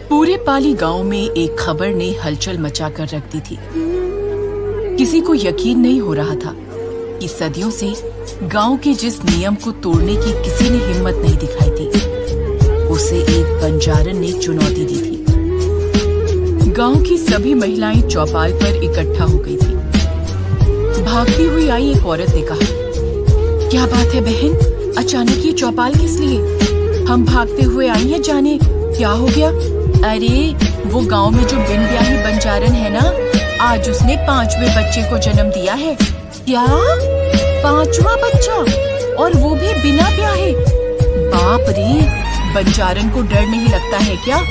पूरे पाली गांव में एक खबर ने हलचल मचाकर रख दी थी। किसी को यकीन नहीं हो रहा था कि सदियों से गांव के जिस नियम को तोड़ने की किसी ने हिम्मत नहीं दिखाई थी, उसे एक बंजारन ने चुनौती दी थी। गांव की सभी महिलाएं चौपाल पर इकट्ठा हो गई थी। भागती हुई आई एक औरत ने कहा, क्या बात है बहन, अचानक ये चौपाल किस लिए? हम भागते हुए आई हैं, जाने क्या हो गया? अरे वो गांव में जो बिन ब्याही बंजारन है ना, आज उसने 5वें बच्चे को जन्म दिया है। क्या 5वां बच्चा, और वो भी बिना ब्याहे? बाप रे, बंजारन को डर नहीं लगता है क्या?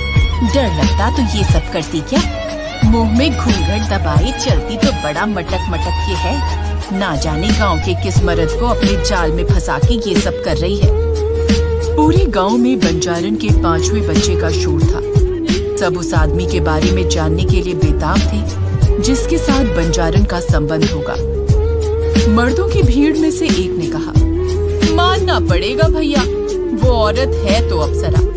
डर लगता तो ये सब करती क्या? मुंह में घूंघट दबाए चलती तो बड़ा मटक मटक के है। ना जाने गांव के किस मर्द को अपने जाल में फंसा के ये सब कर रही है। पूरे गांव में बंजारन के 5वें बच्चे का शोर था। सब उस आदमी के बारे में जानने के लिए बेताब थे जिसके साथ बंजारन का संबंध होगा। मर्दों की भीड़ में से एक ने कहा, मानना पड़ेगा भैया, वो औरत है तो अप्सरा।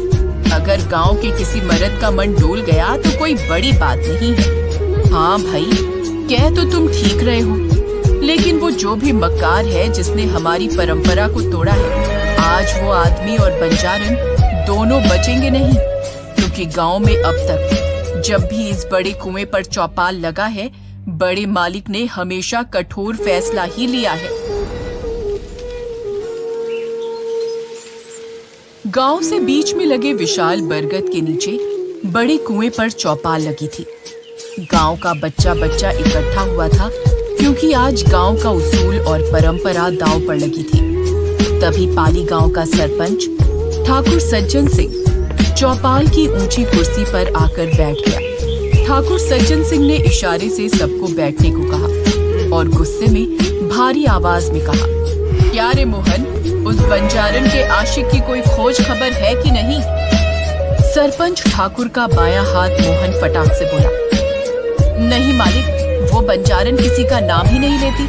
अगर गांव के किसी मर्द का मन डोल गया तो कोई बड़ी बात नहीं है। हाँ भाई, कह तो तुम ठीक रहे हो, लेकिन वो जो भी मक्कार है जिसने हमारी परंपरा को तोड़ा है, आज वो आदमी और बंजारन दोनों बचेंगे नहीं। क्योंकि गांव में अब तक जब भी इस बड़े कुएं पर चौपाल लगा है, बड़े मालिक ने हमेशा कठोर फैसला ही लिया है। गांव से बीच में लगे विशाल बरगद के नीचे बड़े कुएं पर चौपाल लगी थी। गांव का बच्चा बच्चा इकट्ठा हुआ था क्योंकि आज गांव का उसूल और परंपरा दांव पर लगी थी। तभी पाली गांव का सरपंच ठाकुर सज्जन सिंह चौपाल की ऊंची कुर्सी पर आकर बैठ गया। ठाकुर सज्जन सिंह ने इशारे से सबको बैठने को कहा और गुस्से में भारी आवाज में कहा, क्या रे मोहन, उस बंजारन के आशिक की कोई खोज खबर है कि नहीं? सरपंच ठाकुर का बायां हाथ मोहन फटाक से बोला, नहीं मालिक, वो बंजारन किसी का नाम ही नहीं लेती।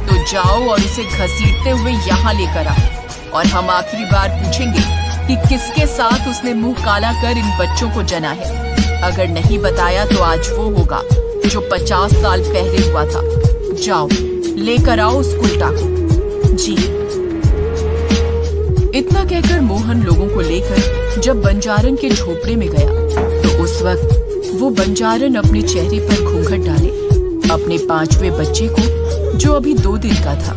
तो जाओ और उसे घसीटते हुए यहाँ लेकर आओ, और हम आखिरी बार पूछेंगे कि किसके साथ उसने मुंह काला कर इन बच्चों को जना है। अगर नहीं बताया तो आज वो होगा जो 50 साल पहले हुआ था। जाओ लेकर आओ उस उल्टा को। जी। इतना कहकर मोहन लोगों को लेकर जब बंजारन के झोपड़े में गया तो उस वक्त वो बंजारन अपने चेहरे पर घूंघट डाले अपने 5वें बच्चे को, जो अभी 2 दिन का था,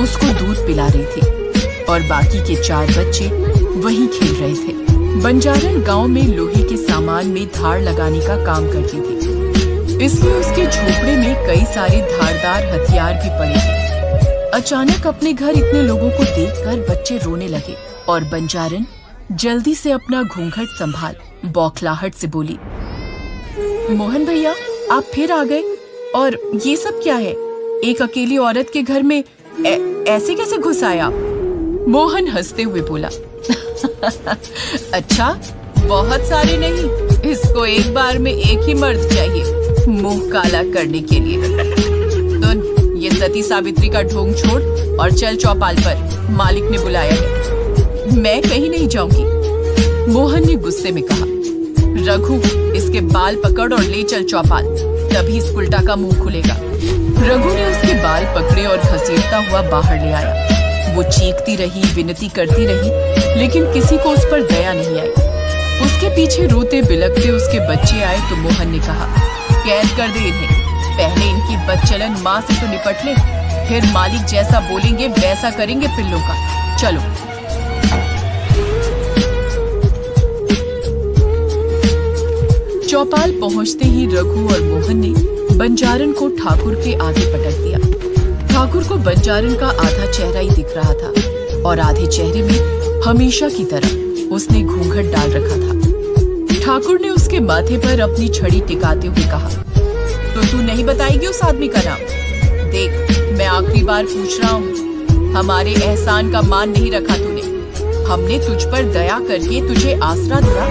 उसको दूध पिला रही थी और बाकी के 4 बच्चे वहीं खेल रहे थे। बंजारन गांव में लोहे के सामान में धार लगाने का काम करती थी, इसलिए उसके झोपड़े में कई सारे धारदार हथियार भी पड़े थे। अचानक अपने घर इतने लोगों को देखकर बच्चे रोने लगे और बंजारन जल्दी से अपना घूंघट संभाल बौखलाहट से बोली, मोहन भैया, आप फिर आ गए, और ये सब क्या है? एक अकेली औरत के घर में ऐसे कैसे घुस आए आप? मोहन हंसते हुए बोला, अच्छा, बहुत सारे नहीं, इसको एक बार में एक ही मर्द चाहिए मुंह काला करने के लिए। तो ये सती सावित्री का ढोंग छोड़ और चल चौपाल पर, मालिक ने बुलाया है। मैं कहीं नहीं जाऊंगी, मोहन ने गुस्से में कहा। रघु, इसके बाल पकड़ और ले चल चौपाल, तभी इस उल्टा का मुंह खुलेगा। रघु ने उसके बाल पकड़े और घसीटता हुआ बाहर ले आया। वो चीखती रही, विनती करती रही, लेकिन किसी को उस पर दया नहीं आई। उसके पीछे रोते बिलखते उसके बच्चे आए तो मोहन ने कहा, कैद कर दे इन्हें, पहले इनकी बदचलन माँ से तो निपट ले, फिर मालिक जैसा बोलेंगे वैसा करेंगे पिल्लों का। चलो। चौपाल पहुंचते ही रघु और मोहन ने बंजारन को ठाकुर के आगे पटक दिया। ठाकुर को बंजारन का आधा चेहरा ही दिख रहा था और आधे चेहरे में हमेशा की तरह उसने घूंघट डाल रखा था। ठाकुर ने उसके माथे पर अपनी छड़ी टिकाते हुए कहा, तो तू नहीं बताएगी उस आदमी का नाम? देख, मैं आखिरी बार पूछ रहा हूँ, हमारे एहसान का मान नहीं रखा तूने। हमने तुझ पर दया करके तुझे आसरा दिया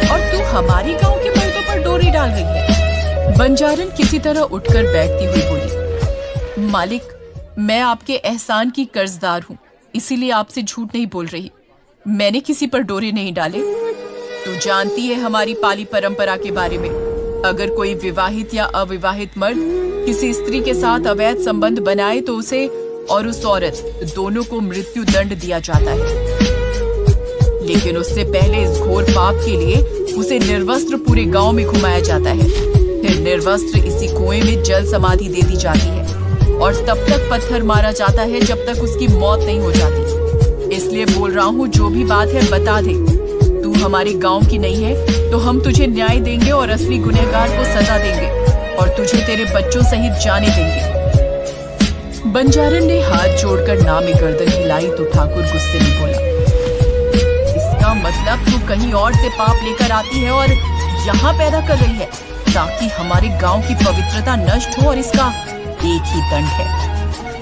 और तू हमारे गांव के मर्दों पर डोरी डाल रही है। बंजारन किसी तरह उठकर बैठती हुई बोली, मालिक, मैं आपके एहसान की कर्जदार हूँ, इसीलिए आपसे झूठ नहीं बोल रही। मैंने किसी पर डोरे नहीं डाले। तू जानती है हमारी पाली परंपरा के बारे में। अगर कोई विवाहित या अविवाहित मर्द किसी स्त्री के साथ अवैध संबंध बनाए तो उसे और उस औरत दोनों को मृत्यु दंड दिया जाता है। लेकिन उससे पहले इस घोर पाप के लिए उसे निर्वस्त्र पूरे गांव में घुमाया जाता है। फिर निर्वस्त्र इसी कुएं में जल समाधि दे दी जाती है और तब तक पत्थर मारा जाता है जब तक उसकी मौत नहीं हो जाती। इसलिए बोल रहा हूँ, जो भी बात है बता दे। तू हमारे गांव की नहीं है तो हम तुझे न्याय देंगे और असली गुनहगार को सजा देंगे और तुझे तेरे बच्चों सहित जाने देंगे। बंजारन ने हाथ जोड़कर ना में गर्दन हिलाई तो ठाकुर गुस्से में बोला, इसका मतलब तू कहीं और से पाप लेकर आती है और यहाँ पैदा कर रही है ताकि हमारे गांव की पवित्रता नष्ट हो, और इसका एक ही दंड है।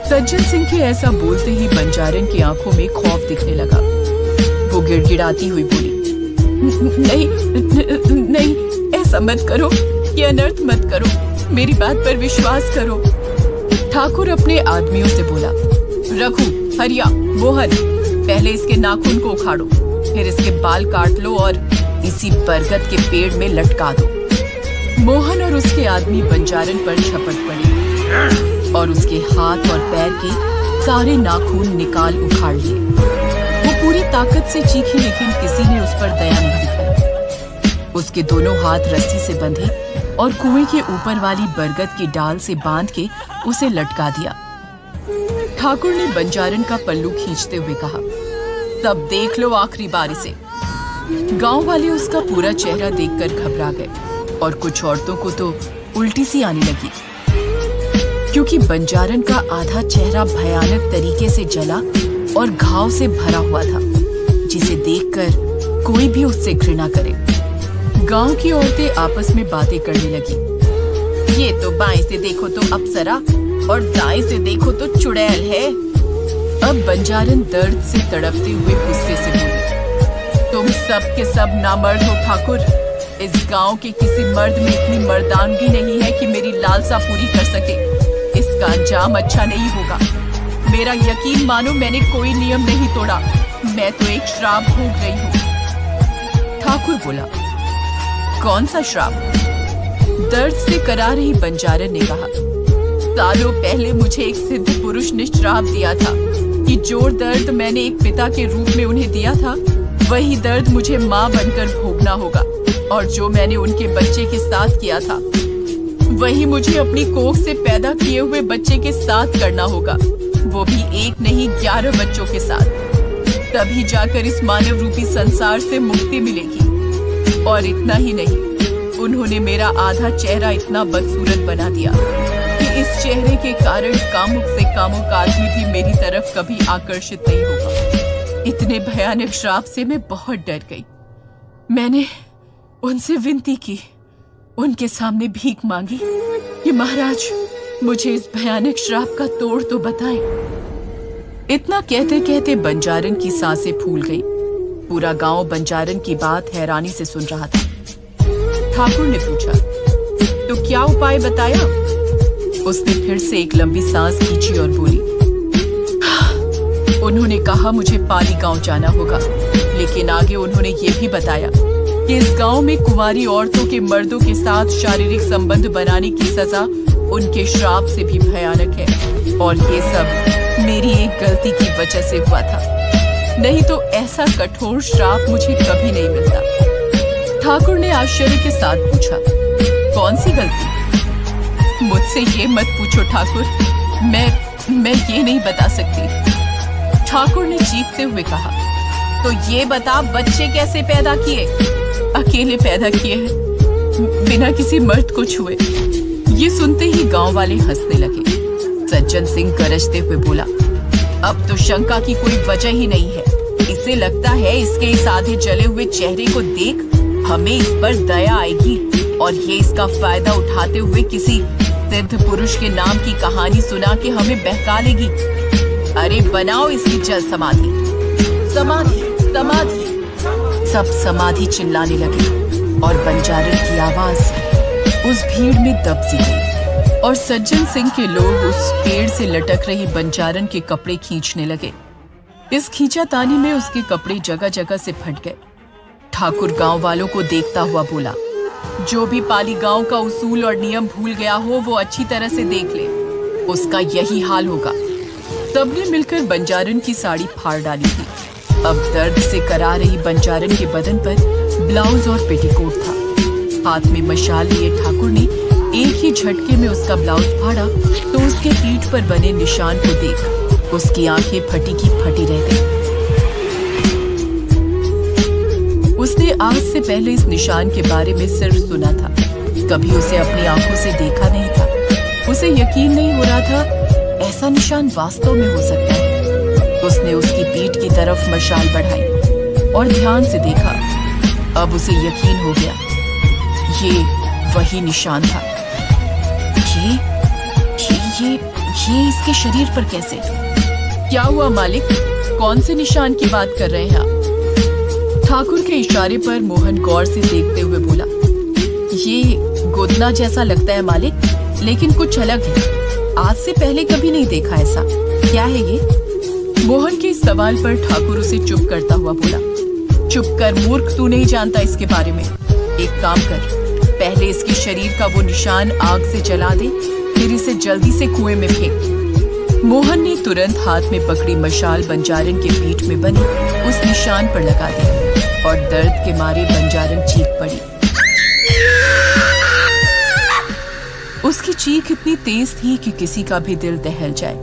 सज्जन सिंह के ऐसा बोलते ही बंजारन की आंखों में खौफ दिखने लगा। वो गिड़गिड़ाती हुई बोली, नहीं नहीं, ऐसा मत करो, ये अनर्थ मत करो, मेरी बात पर विश्वास करो। ठाकुर अपने आदमियों से बोला, रघु, हरिया, मोहन, पहले इसके नाखून को उखाड़ो, फिर इसके बाल काट लो और इसी बरगद के पेड़ में लटका दो। मोहन और उसके आदमी बंजारन पर झपट पड़े और उसके हाथ और पैर के सारे नाखून निकाल उखाड़ लिए। वो पूरी ताकत से चीखी लेकिन किसी ने उस पर दया नहीं दिखाई। उसके दोनों हाथ रस्सी से बंधे और कुएं के ऊपर वाली बरगद की डाल से बांध के उसे लटका दिया। ठाकुर ने बंजारन का पल्लू खींचते हुए कहा, तब देख लो आखिरी बार इसे। गांव वाले उसका पूरा चेहरा देखकर घबरा गए और कुछ औरतों को तो उल्टी सी आने लगी, क्योंकि बंजारन का आधा चेहरा भयानक तरीके से जला और घाव से भरा हुआ था, जिसे देखकर कोई भी उससे घृणा करे। गांव की औरतें आपस में बातें करने लगी, ये तो बाएं से देखो तो अप्सरा और दाएं से देखो तो चुड़ैल है। अब बंजारन दर्द से तड़पते हुए गुस्से से बोले, तुम सब के सब नामर्द हो ठाकुर। इस गांव के किसी मर्द में इतनी मर्दानगी नहीं है कि मेरी लालसा पूरी कर सके। इसका अंजाम अच्छा नहीं होगा। मेरा यकीन मानो, मैंने कोई नियम नहीं तोड़ा, मैं तो एक श्राप भोग रही हूँ। ठाकुर बोला, कौन सा श्राप? दर्द से करा रही बंजारन ने कहा, सालों पहले मुझे एक सिद्ध पुरुष ने श्राप दिया था कि जो दर्द मैंने एक पिता के रूप में उन्हें दिया था, वही दर्द मुझे माँ बनकर भोगना होगा, और जो मैंने उनके बच्चे के साथ किया था वही मुझे अपनी कोख से पैदा किए हुए बच्चे के साथ करना होगा, वो भी एक नहीं 11 बच्चों के साथ। तभी जाकर इस मानव रूपी संसार से मुक्ति मिलेगी। और इतना ही नहीं, उन्होंने मेरा आधा चेहरा इतना बदसूरत बना दिया कि इस चेहरे के कारण कामुक से कामुक आदमी भी मेरी तरफ कभी आकर्षित नहीं होगा। इतने भयानक श्राप से मैं बहुत डर गई। मैंने उनसे विनती की, उनके सामने भीख मांगी कि महाराज मुझे इस भयानक श्राप का तोड़ तो बताएं। इतना कहते कहते बंजारन की सांसें फूल गईं। पूरा गांव बंजारन की बात हैरानी से सुन रहा था। ठाकुर ने पूछा, तो क्या उपाय बताया? उसने फिर से एक लंबी सांस खींची और बोली, उन्होंने कहा मुझे पाली गांव जाना होगा, लेकिन आगे उन्होंने ये भी बताया कि इस गांव में कुंवारी औरतों के मर्दों के साथ शारीरिक संबंध बनाने की सजा उनके श्राप से भी भयानक है, और ये सब मेरी एक गलती की वजह से हुआ था, नहीं तो ऐसा कठोर श्राप मुझे कभी नहीं मिलता। ठाकुर ने आश्चर्य के साथ पूछा, कौन सी गलती? मुझसे ये मत पूछो ठाकुर, मैं ये नहीं बता सकती। ठाकुर ने चीखते हुए कहा, तो ये बता, बच्चे कैसे पैदा किए? अकेले पैदा किए हैं, बिना किसी मर्द को छुए। ये सुनते ही गांव वाले हंसने लगे। सज्जन सिंह गरजते हुए बोला, अब तो शंका की कोई वजह ही नहीं है। इसे लगता है इसके इस आधे जले हुए चेहरे को देख हमें इस पर दया आएगी और ये इसका फायदा उठाते हुए किसी सिद्ध पुरुष के नाम की कहानी सुना के हमें बहका लेगी। अरे बनाओ इसकी जल समाधि। समाधि समाधि, सब समाधि चिल्लाने लगे और बंजारन की आवाज उस भीड़ में दब सी गई और सज्जन सिंह के लोग उस पेड़ से लटक रही बंजारन के कपड़े खींचने लगे। इस खींचातानी में उसके कपड़े जगह जगह से फट गए। ठाकुर गांव वालों को देखता हुआ बोला, जो भी पाली गांव का उसूल और नियम भूल गया हो वो अच्छी तरह से देख ले, उसका यही हाल होगा। सबने मिलकर बंजारन की साड़ी फाड़ डाली थी। अब दर्द से करा रही बंजारन के बदन पर ब्लाउज और पेटीकोट था। हाथ में मशाल लिए ठाकुर ने एक ही झटके में उसका ब्लाउज फाड़ा तो उसके पीठ पर बने निशान को देख उसकी आंखें फटी की फटी रह गई। उसने आज से पहले इस निशान के बारे में सिर्फ सुना था, कभी उसे अपनी आंखों से देखा नहीं था। उसे यकीन नहीं हो रहा था ऐसा निशान वास्तव में हो सकता है। उसने उसकी पीठ की तरफ मशाल बढ़ाई और ध्यान से देखा। अब उसे यकीन हो गया, ये वही निशान था। ये इसके शरीर पर कैसे? क्या हुआ मालिक, कौन से निशान की बात कर रहे हैं आप? ठाकुर के इशारे पर मोहन गौर से देखते हुए बोला, ये गोदना जैसा लगता है मालिक, लेकिन कुछ अलग है। आज से पहले कभी नहीं देखा ऐसा। क्या है ये? मोहन के इस सवाल पर ठाकुर उसे चुप करता हुआ बोला, चुप कर मूर्ख, तू नहीं जानता इसके बारे में। एक काम कर, पहले इसके शरीर का वो निशान आग से जला दे, फिर इसे जल्दी से कुएं में फेंक। मोहन ने तुरंत हाथ में पकड़ी मशाल बंजारन के पीठ में बनी उस निशान पर लगा दी और दर्द के मारे बंजारन चीख पड़ी। उसकी चीख इतनी तेज थी कि किसी का भी दिल दहल जाए।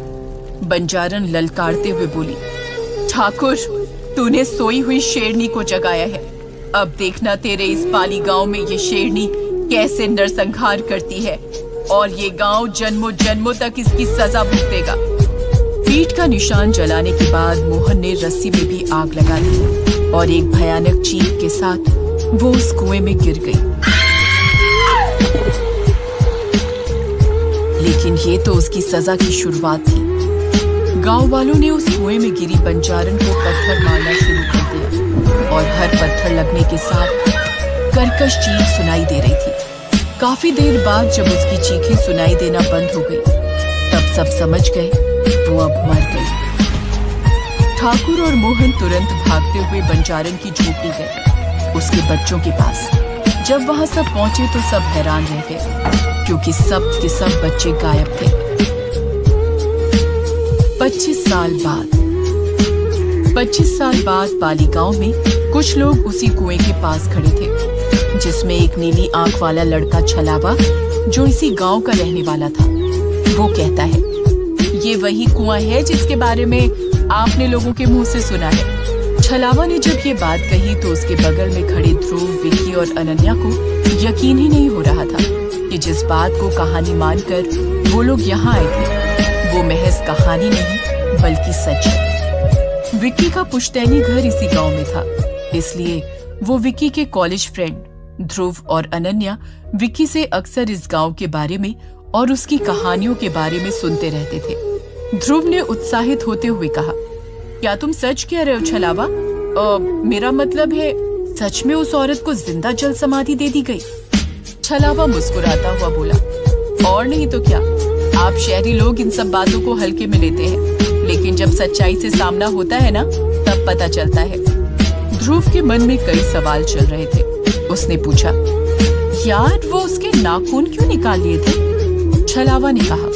बंजारन ललकारते हुए बोली, ठाकुर, तूने सोई हुई शेरनी को जगाया है। अब देखना तेरे इस पाली गांव में ये शेरनी कैसे नरसंहार करती है और ये गांव जन्मों जन्मों तक इसकी सजा भुगतेगा। पीठ का निशान जलाने के बाद मोहन ने रस्सी में भी आग लगा दी और एक भयानक चीख के साथ वो उस कुएं में गिर गई। लेकिन ये तो उसकी सजा की शुरुआत थी। गांव वालों ने उस कुएं में गिरी बंजारन को पत्थर मारना शुरू कर दिया और हर पत्थर लगने के साथ कर्कश चीख सुनाई दे रही थी। काफी देर बाद जब उसकी चीखें सुनाई देना बंद हो गई, तब सब समझ गए वो अब मर गई। ठाकुर और मोहन तुरंत भागते हुए बंजारन की झोपड़ी गए, उसके बच्चों के पास। जब वहां सब पहुंचे तो सब हैरान रह गए, क्योंकि सब के सब बच्चे गायब थे। 25 साल बाद पाली गांव में कुछ लोग उसी कुएं के पास खड़े थे, जिसमें एक नीली आंख वाला लड़का छलावा, जो इसी गांव का रहने वाला था, वो कहता है, ये वही कुआं है जिसके बारे में आपने लोगों के मुंह से सुना है। छलावा ने जब ये बात कही तो उसके बगल में खड़े ध्रुव, विक्की और अनन्या को यकीन ही नहीं हो रहा था कि जिस बात को कहानी मानकर वो लोग यहाँ आए थे वो महज कहानी नहीं बल्कि सच है। विक्की का पुश्तैनी घर इसी गांव में था, इसलिए वो विक्की के कॉलेज फ्रेंड ध्रुव और अनन्या विक्की से अक्सर इस गांव के बारे में और उसकी कहानियों के बारे में सुनते रहते थे। ध्रुव ने उत्साहित होते हुए कहा, क्या तुम सच कह रहे हो छलावा? मेरा मतलब है सच में उस औरत को जिंदा जल समाधि दे दी गई? छलावा मुस्कुराता हुआ बोला, और नहीं तो क्या, आप शहरी लोग इन सब बातों को हल्के में लेते हैं, लेकिन जब सच्चाई से सामना होता है ना, तब पता चलता है। ध्रुव के मन में कई सवाल चल रहे थे। उसने पूछा, यार वो उसके नाखून क्यों निकाल लिए थे? छलावा ने कहा,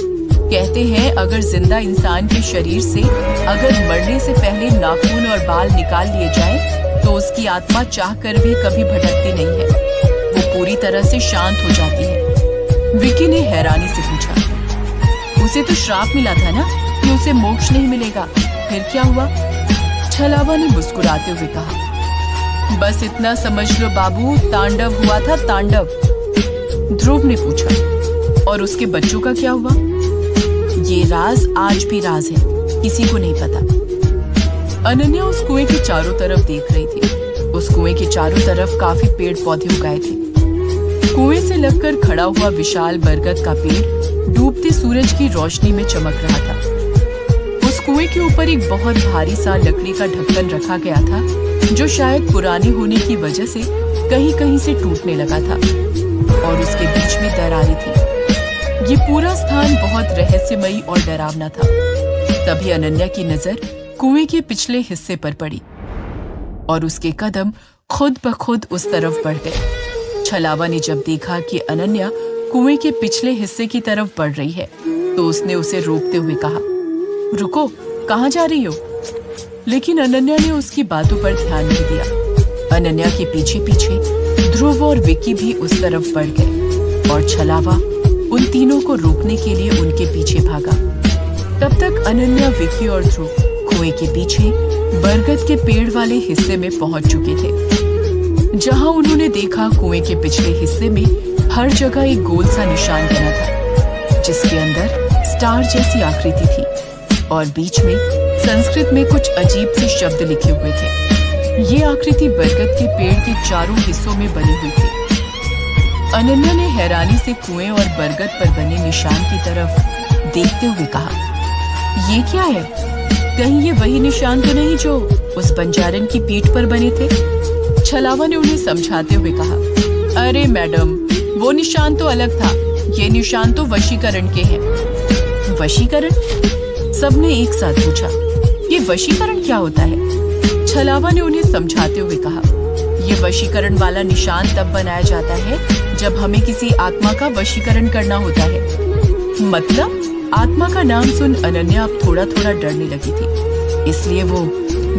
कहते हैं अगर जिंदा इंसान के शरीर से अगर मरने से पहले नाखून और बाल निकाल लिए जाएं, तो उसकी आत्मा चाहकर भी कभी भटकती नहीं है, वो पूरी तरह से शांत हो जाती है। विक्की ने हैरानी से पूछा, उसे तो श्राप मिला था ना कि उसे मोक्ष नहीं मिलेगा, फिर क्या हुआ? छलावा ने मुस्कुराते हुए कहा, बस इतना समझ लो बाबू, तांडव हुआ था, तांडव। ध्रुव ने पूछा, और उसके बच्चों का क्या हुआ? ये राज आज भी राज है, किसी को नहीं पता। अनन्या उस कुएं के चारों तरफ देख रही थी। उस कुएं के चारों तरफ काफी पेड़ पौधे उगाए थे। कुएं से लगकर खड़ा हुआ विशाल बरगद का पेड़ डूबते सूरज की रोशनी में चमक रहा था। उस कुएं के ऊपर एक बहुत भारी सा लकड़ी का ढक्कन रखा गया था, जो शायद पुरानी होने की वजह से कहीं कहीं से टूटने लगा था और उसके बीच में दरारें थी। ये पूरा स्थान बहुत रहस्यमयी और डरावना था। तभी अनन्या की नजर कुएं के पिछले हिस्से पर पड़ी और उसके कदम खुद ब खुद उस तरफ बढ़ गए। छलावा ने जब देखा कि अनन्या कुएं के पिछले हिस्से की तरफ बढ़ रही है तो उसने उसे रोकते हुए कहा, रुको, कहाँ जा रही हो? लेकिन अनन्या ने उसकी बातों पर ध्यान नहीं दिया। अनन्या के पीछे पीछे ध्रुव और विक्की भी उस तरफ बढ़ गए और छलावा उन तीनों को रोकने के लिए उनके पीछे भागा। तब तक अनन्या, विक्की और ध्रुव कुएं के पीछे बरगद के पेड़ वाले हिस्से में पहुंच चुके थे, जहां उन्होंने देखा कुएं के पिछले हिस्से में हर जगह एक गोल सा निशान बना था, जिसके अंदर स्टार जैसी आकृति थी और बीच में संस्कृत में कुछ अजीब से शब्द लिखे हुए थे। ये आकृति बरगद के पेड़ के चारों हिस्सों में बनी हुई थी। अनन्या ने हैरानी से कुएं और बरगद पर बने निशान की तरफ देखते हुए कहा, ये क्या है? कहीं ये वही निशान तो नहीं जो उस बंजारन की पीठ पर बने थे? छलावा ने उन्हें समझाते हुए कहा, अरे मैडम, वो निशान तो अलग था, ये निशान तो वशीकरण के हैं। वशीकरण? सबने एक साथ पूछा, ये वशीकरण क्या होता है? छलावा ने उन्हें समझाते हुए कहा, ये वशीकरण वाला निशान तब बनाया जाता है जब हमें किसी आत्मा का वशीकरण करना होता है। मतलब? आत्मा का नाम सुन अनन्या अब थोड़ा थोड़ा डरने लगी थी, इसलिए वो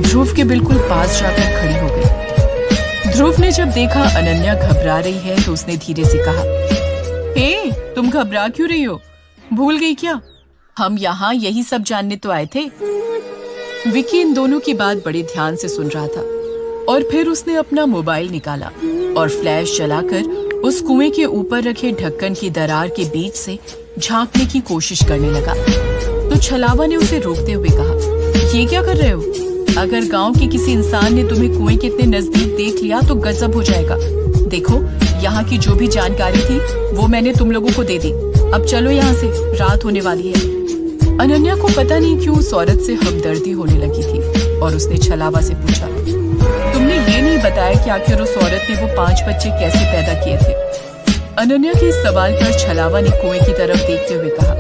ध्रुव के बिल्कुल पास जाकर खड़ी हो गई। ध्रुव ने जब देखा अनन्या घबरा रही है तो उसने धीरे से कहा, हे, तुम घबरा क्यों रही हो? भूल गई क्या? हम यहाँ यही सब जानने तो आए थे। विक्की इन दोनों की बात बड़े ध्यान से सुन रहा था और फिर उसने अपना मोबाइल निकाला और फ्लैश जलाकर उस कुएं के ऊपर रखे ढक्कन की दरार के बीच से झांकने की कोशिश करने लगा। तो छलावा ने उसे रोकते हुए कहा, ये क्या कर रहे हो? अगर गांव के किसी इंसान ने तुम्हें कुएं के इतने नजदीक देख लिया तो गजब हो जाएगा। देखो, यहाँ की जो भी जानकारी थी वो मैंने तुम लोगों को दे दी। अब चलो यहाँ से, रात होने वाली है। अनन्या को पता नहीं क्यों उस औरत से हमदर्दी होने लगी थी और उसने छलावा से पूछा, तुमने ये नहीं बताया कि आखिर उस औरत ने वो 5 बच्चे कैसे पैदा किए थे? अनन्या के इस सवाल पर छलावा ने कुएं की तरफ देखते हुए कहा,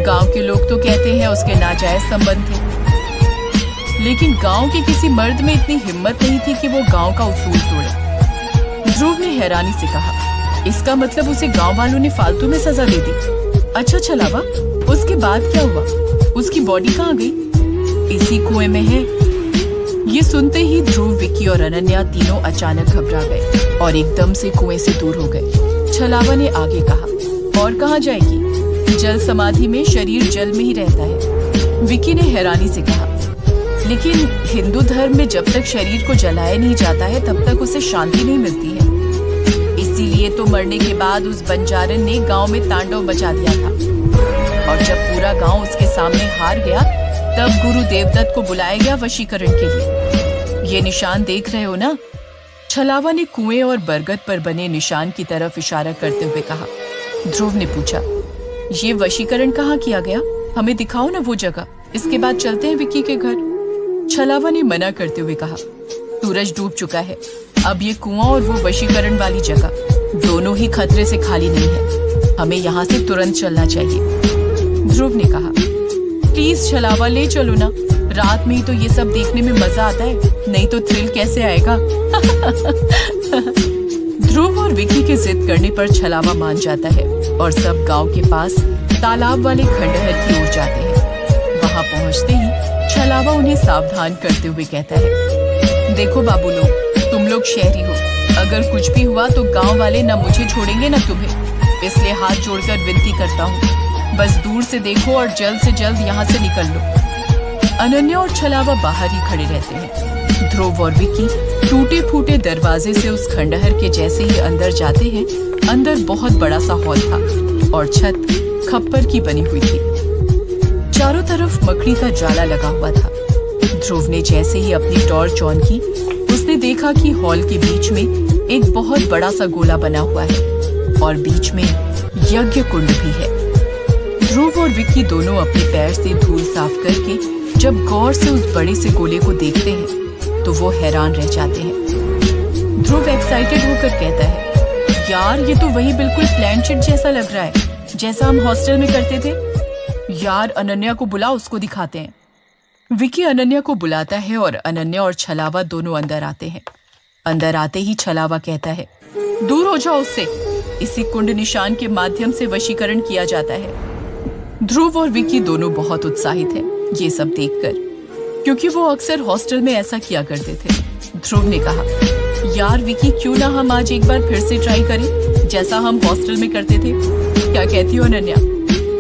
गांव के लोग तो कहते हैं उसके नाजायज संबंध थे, लेकिन गांव के किसी मर्द में इतनी हिम्मत नहीं थी कि वो गांव का उसूल तोड़े। ध्रुव ने हैरानी से कहा, इसका मतलब उसे गांव वालों ने फालतू में सजा दे दी? अच्छा छलावा, उसके बाद क्या हुआ? उसकी बॉडी कहाँ गई? इसी कुएं में है। ये सुनते ही ध्रुव, विक्की और अनन्या तीनों अचानक घबरा गए और एकदम से कुएं से दूर हो गए। छलावा ने आगे कहा, और कहाँ जाएगी? जल समाधि में शरीर जल में ही रहता है। विक्की ने हैरानी से कहा, लेकिन हिंदू धर्म में जब तक शरीर को जलाया नहीं जाता है तब तक उसे शांति नहीं मिलती है। इसीलिए तो मरने के बाद उस बंजारन ने गांव में तांडव मचा दिया था और जब पूरा गांव उसके सामने हार गया तब गुरु देवदत्त को बुलाया गया वशीकरण के लिए। ये निशान देख रहे हो ना? छलावा ने कुएं और बरगद पर बने निशान की तरफ इशारा करते हुए कहा। ध्रुव ने पूछा, ये वशीकरण कहाँ किया गया? हमें दिखाओ ना वो जगह, इसके बाद चलते हैं विक्की के घर। छलावा ने मना करते हुए कहा, सूरज डूब चुका है, अब ये कुआं और वो वशीकरण वाली जगह दोनों ही खतरे से खाली नहीं है, हमें यहाँ से तुरंत चलना चाहिए। ध्रुव ने कहा, प्लीज छलावा, ले चलो ना, रात में ही तो ये सब देखने में मजा आता है, नहीं तो थ्रिल कैसे आएगा? ध्रुव और विक्की के जिद करने पर छलावा मान जाता है और सब गांव के पास तालाब वाले खंडहर की ओर जाते हैं। वहां पहुंचते ही छलावा उन्हें सावधान करते हुए कहता है, देखो बाबू लोग, तुम लोग शहरी हो, अगर कुछ भी हुआ तो गांव वाले न मुझे छोड़ेंगे न तुम्हें, इसलिए हाथ जोड़कर विनती करता हूँ, बस दूर से देखो और जल्द से जल्द यहाँ से निकल लो। अनन्या और छलावा बाहर ही खड़े रहते हैं। ध्रुव और विक्की टूटे फूटे दरवाजे से उस खंडहर के जैसे ही अंदर जाते हैं, अंदर बहुत बड़ा सा हॉल था और छत खप्पर की बनी हुई थी। चारों तरफ मकड़ी का जाला लगा हुआ था। ध्रुव ने जैसे ही अपनी टॉर्च ऑन की, उसने देखा कि हॉल के बीच में एक बहुत बड़ा सा गोला बना हुआ है और बीच में यज्ञ कुंड भी है। ध्रुव और विक्की दोनों अपने पैर से धूल साफ करके जब गौर से उस बड़े से गोले को देखते हैं तो वो हैरान रह जाते हैं। ध्रुव एक्साइटेड होकर कहता है, यार ये तो वही बिल्कुल प्लान शीट जैसा लग रहा है, जैसा हम हॉस्टल में करते थे। यार अनन्या को बुला, उसको दिखाते हैं। विकी अनन्या को बुलाता है और अनन्या और छलावा दोनों अंदर आते हैं। अंदर आते ही छलावा कहता है, दूर हो जाओ उससे। इसी कुंड निशान के माध्यम से वशीकरण किया जाता है। ध्रुव और विकी दोनों बहुत उत्साहित हैं ये सब देखकर, क्योंकि वो अक्सर हॉस्टल में ऐसा किया करते थे। ध्रुव ने कहा, यार विकी, क्यों ना हम आज एक बार फिर से ट्राई करें जैसा हम हॉस्टल में करते थे। क्या कहती हो अनन्या?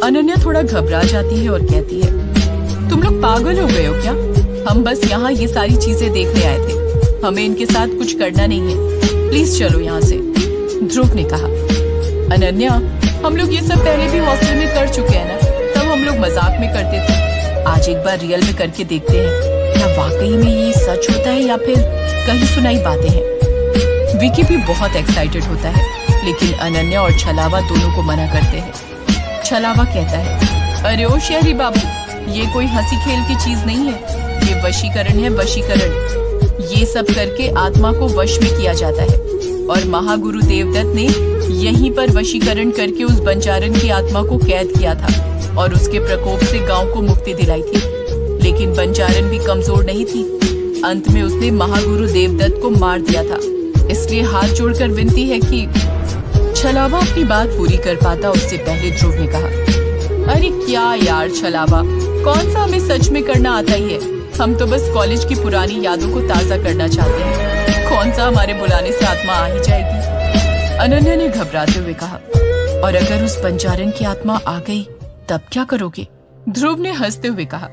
अनन्या थोड़ा घबरा जाती है और कहती है, तुम लोग पागल हो गए हो क्या? हम बस यहाँ ये सारी चीजें देखने आए थे, हमें इनके साथ कुछ करना नहीं है। प्लीज चलो यहाँ से। ध्रुव ने कहा, अनन्या, हम लोग ये सब पहले भी हॉस्टल में कर चुके हैं ना, तब हम लोग मजाक में करते थे। आज एक बार रियल में करके देखते हैं, क्या वाकई में ये सच होता है या फिर कहीं सुनाई बातें हैं। विकी भी बहुत एक्साइटेड होता है, लेकिन अनन्या और छलावा दोनों को मना करते हैं। छलावा कहता है, अरे ओ शहरी बाबू, ये कोई हंसी खेल की चीज नहीं है, ये वशीकरण है, वशीकरण। ये सब करके आत्मा को वश में किया जाता है और महागुरु देवदत्त ने यहीं पर वशीकरण करके उस बंजारन की आत्मा को कैद किया था और उसके प्रकोप से गांव को मुक्ति दिलाई थी। लेकिन बंजारन भी कमजोर नहीं थी, अंत में उसने महागुरु देवदत्त को मार दिया था। इसलिए हाथ जोड़कर विनती है कि छलावा अपनी बात पूरी कर पाता उससे पहले ध्रुव ने कहा, अरे क्या यार छलावा, कौन सा हमें सच में करना आता ही है। हम तो बस कॉलेज की पुरानी यादों को ताजा करना चाहते हैं, कौन सा हमारे बुलाने से आत्मा आ ही जाएगी। अनन्या ने घबराते हुए कहा, और अगर उस बंजारन की आत्मा आ गई तब क्या करोगे? ध्रुव ने हंसते हुए कहा,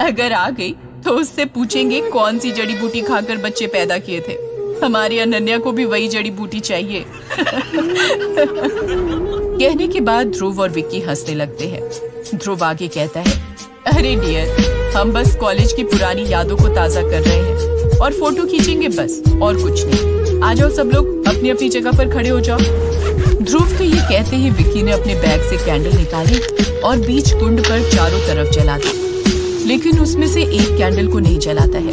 अगर आ गई तो उससे पूछेंगे कौन सी जड़ी बूटी खाकर बच्चे पैदा किए थे। हमारी अनन्या को भी वही जड़ी बूटी चाहिए। कहने के बाद ध्रुव और विक्की हंसने लगते हैं। ध्रुव आगे कहता है, अरे डियर, हम बस कॉलेज की पुरानी यादों को ताजा कर रहे हैं और फोटो खींचेंगे बस, और कुछ नहीं। आ जाओ सब लोग अपनी अपनी जगह पर खड़े हो जाओ। ध्रुव के ये कहते ही विक्की ने अपने बैग से कैंडल निकाली और बीच कुंड पर चारों तरफ जला दी, लेकिन उसमें से एक कैंडल को नहीं जलाता है।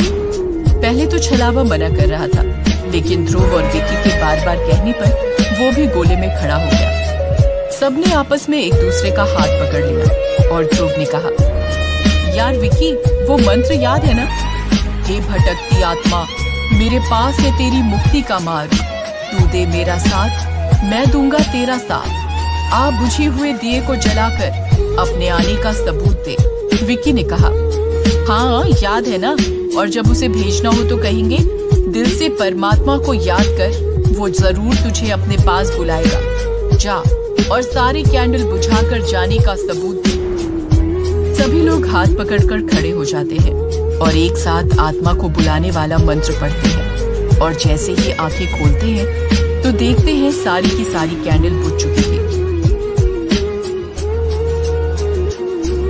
पहले तो छलावा मना कर रहा था, लेकिन ध्रुव और विक्की के बार बार कहने पर वो भी गोले में खड़ा हो गया। सबने आपस में एक दूसरे का हाथ पकड़ लिया और ध्रुव ने कहा, यार विक्की, वो मंत्र याद है ना? हे भटकती आत्मा, मेरे पास है तेरी मुक्ति का मार्ग, तू दे मेरा साथ, मैं दूंगा तेरा साथ। आ बुझे हुए दिए को जलाकर अपने आने का सबूत दे। विक्की ने कहा, हाँ याद है ना, और जब उसे भेजना हो तो कहेंगे, दिल से परमात्मा को याद कर, वो जरूर तुझे अपने पास बुलाएगा। जा और सारी कैंडल बुझाकर जाने का सबूत दे। सभी लोग हाथ पकड़कर खड़े हो जाते हैं और एक साथ आत्मा को बुलाने वाला मंत्र पढ़ते हैं, और जैसे ही आंखें खोलते हैं तो देखते हैं सारी की सारी कैंडल बुझ चुकी थी।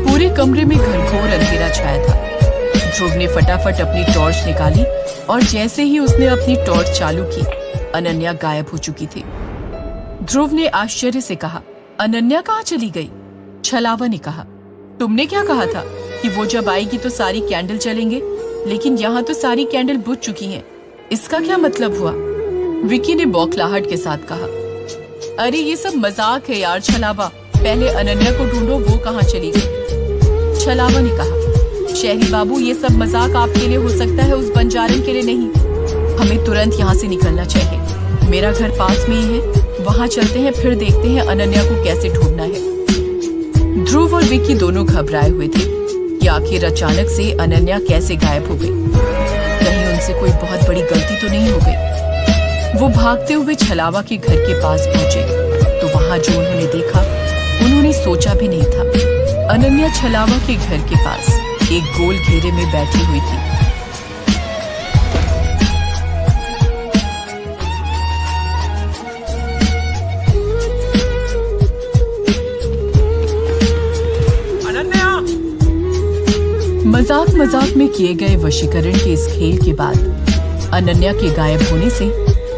पूरे कमरे में घनघोर अंधेरा छाया था। ध्रुव ने फटाफट अपनी टॉर्च निकाली और जैसे ही उसने अपनी टॉर्च चालू की, अनन्या गायब हो चुकी थी। ध्रुव ने आश्चर्य से कहा, अनन्या कहाँ चली गई? छलावा ने कहा, तुमने क्या कहा था कि वो जब आएगी तो सारी कैंडल जलेंगे, लेकिन यहाँ तो सारी कैंडल बुझ चुकी हैं। इसका क्या मतलब हुआ? विकी ने बौखलाहट के साथ कहा, अरे ये सब मजाक है यार छलावा, पहले अनन्या को ढूंढो, वो कहाँ चली गई। छलावा ने कहा, शहरी बाबू, ये सब मजाक आपके लिए हो सकता है, उस बंजारन के लिए नहीं। हमें तुरंत यहाँ से निकलना चाहिए। मेरा घर पास में ही है, वहाँ चलते हैं, फिर देखते हैं अनन्या को कैसे ढूंढना है। ध्रुव और विक्की दोनों घबराए हुए थे कि आखिर अचानक से अनन्या कैसे गायब हो गई। कहीं उनसे कोई बहुत बड़ी गलती तो नहीं हो गई। वो भागते हुए छलावा के घर के पास पहुंचे तो वहां जो उन्होंने देखा, उन्होंने सोचा भी नहीं था। अनन्या छलावा के घर के पास एक गोल घेरे में बैठी हुई थी। मजाक मजाक में किए गए वशीकरण के इस खेल के बाद अनन्या के गायब होने से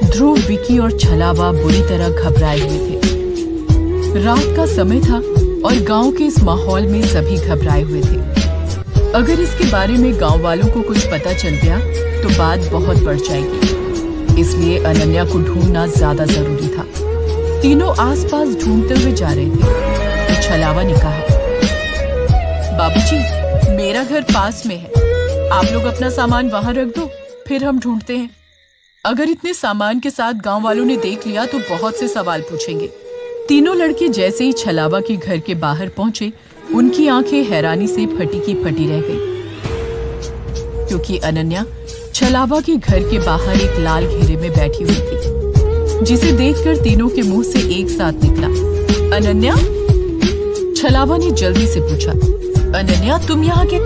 ध्रुव, विकी और छलावा बुरी तरह घबराए हुए थे। रात का समय था और गांव के इस माहौल में सभी घबराए हुए थे। अगर इसके बारे में गांव वालों को कुछ पता चल गया तो बात बहुत बढ़ जाएगी, इसलिए अनन्या को ढूंढना ज्यादा जरूरी था। तीनों आसपास ढूंढते हुए जा रहे थे तो छलावा ने कहा, बाबूजी, मेरा घर पास में है, आप लोग अपना सामान वहां रख दो, फिर हम ढूंढते हैं। अगर इतने सामान के साथ गांव वालों ने देख लिया तो बहुत से सवाल पूछेंगे। तीनों लड़के जैसे ही छलावा के घर के बाहर पहुंचे, उनकी आंखें हैरानी से फटी की फटी रह गई, क्योंकि अनन्या छलावा के घर के बाहर एक लाल घेरे में बैठी हुई थी, जिसे देखकर तीनों के मुंह से एक साथ निकला, अनन्या। छलावा ने जल्दी से पूछा, अनन्या तुम यहाँ के?